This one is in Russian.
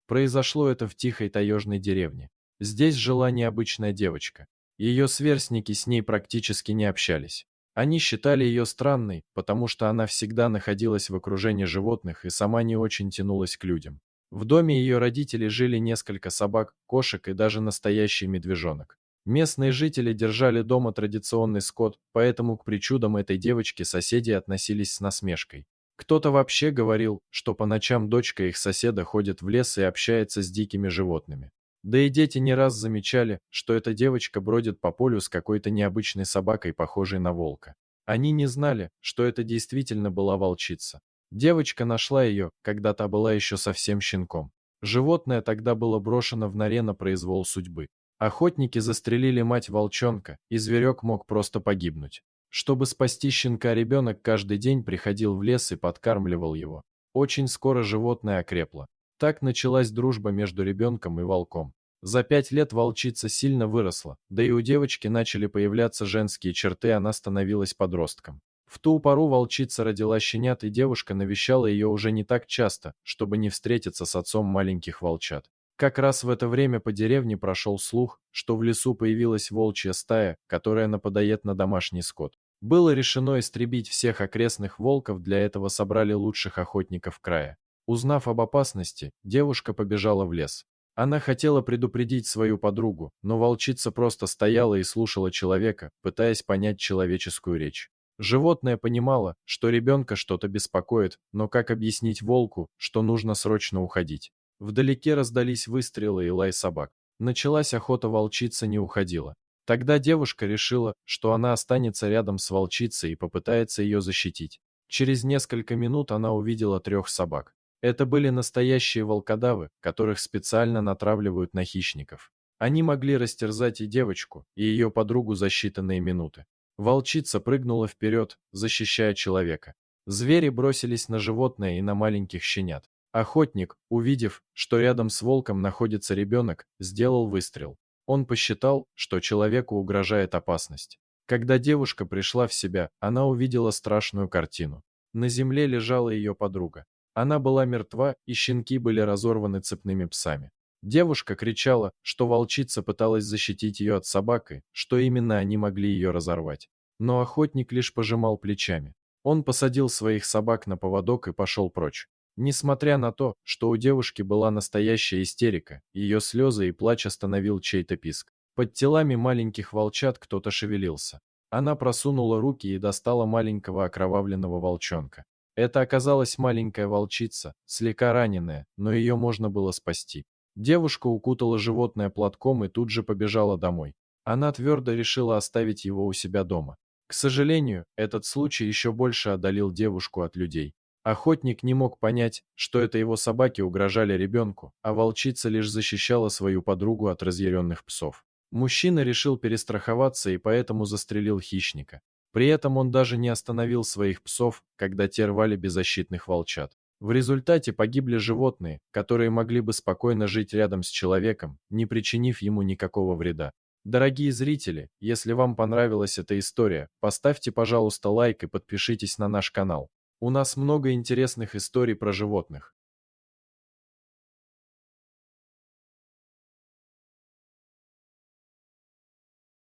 Произошло это в тихой таежной деревне. Здесь жила необычная девочка. Ее сверстники с ней практически не общались. Они считали ее странной, потому что она всегда находилась в окружении животных и сама не очень тянулась к людям. В доме ее родителей жили несколько собак, кошек и даже настоящий медвежонок. Местные жители держали дома традиционный скот, поэтому к причудам этой девочки соседи относились с насмешкой. Кто-то вообще говорил, что по ночам дочка их соседа ходит в лес и общается с дикими животными. Да и дети не раз замечали, что эта девочка бродит по полю с какой-то необычной собакой, похожей на волка. Они не знали, что это действительно была волчица. Девочка нашла ее, когда та была еще совсем щенком. Животное тогда было брошено в норе на произвол судьбы. Охотники застрелили мать волчонка, и зверек мог просто погибнуть. Чтобы спасти щенка, ребенок каждый день приходил в лес и подкармливал его. Очень скоро животное окрепло. Так началась дружба между ребенком и волком. За 5 лет волчица сильно выросла, да и у девочки начали появляться женские черты, она становилась подростком. В ту пору волчица родила щенят, и девушка навещала ее уже не так часто, чтобы не встретиться с отцом маленьких волчат. Как раз в это время по деревне прошел слух, что в лесу появилась волчья стая, которая нападает на домашний скот. Было решено истребить всех окрестных волков, для этого собрали лучших охотников края. Узнав об опасности, девушка побежала в лес. Она хотела предупредить свою подругу, но волчица просто стояла и слушала человека, пытаясь понять человеческую речь. Животное понимало, что ребенка что-то беспокоит, но как объяснить волку, что нужно срочно уходить? Вдалеке раздались выстрелы и лай собак. Началась охота, волчица не уходила. Тогда девушка решила, что она останется рядом с волчицей и попытается ее защитить. Через несколько минут она увидела 3 собак. Это были настоящие волкодавы, которых специально натравливают на хищников. Они могли растерзать и девочку, и ее подругу за считанные минуты. Волчица прыгнула вперед, защищая человека. Звери бросились на животное и на маленьких щенят. Охотник, увидев, что рядом с волком находится ребенок, сделал выстрел. Он посчитал, что человеку угрожает опасность. Когда девушка пришла в себя, она увидела страшную картину. На земле лежала ее подруга. Она была мертва, и щенки были разорваны цепными псами. Девушка кричала, что волчица пыталась защитить ее от собак и что именно они могли ее разорвать. Но охотник лишь пожимал плечами. Он посадил своих собак на поводок и пошел прочь. Несмотря на то, что у девушки была настоящая истерика, ее слезы и плач остановил чей-то писк. Под телами маленьких волчат кто-то шевелился. Она просунула руки и достала маленького окровавленного волчонка. Это оказалась маленькая волчица, слегка раненая, но ее можно было спасти. Девушка укутала животное платком и тут же побежала домой. Она твердо решила оставить его у себя дома. К сожалению, этот случай еще больше отдалил девушку от людей. Охотник не мог понять, что это его собаки угрожали ребенку, а волчица лишь защищала свою подругу от разъяренных псов. Мужчина решил перестраховаться и поэтому застрелил хищника. При этом он даже не остановил своих псов, когда те рвали беззащитных волчат. В результате погибли животные, которые могли бы спокойно жить рядом с человеком, не причинив ему никакого вреда. Дорогие зрители, если вам понравилась эта история, поставьте, пожалуйста, лайк и подпишитесь на наш канал. У нас много интересных историй про животных.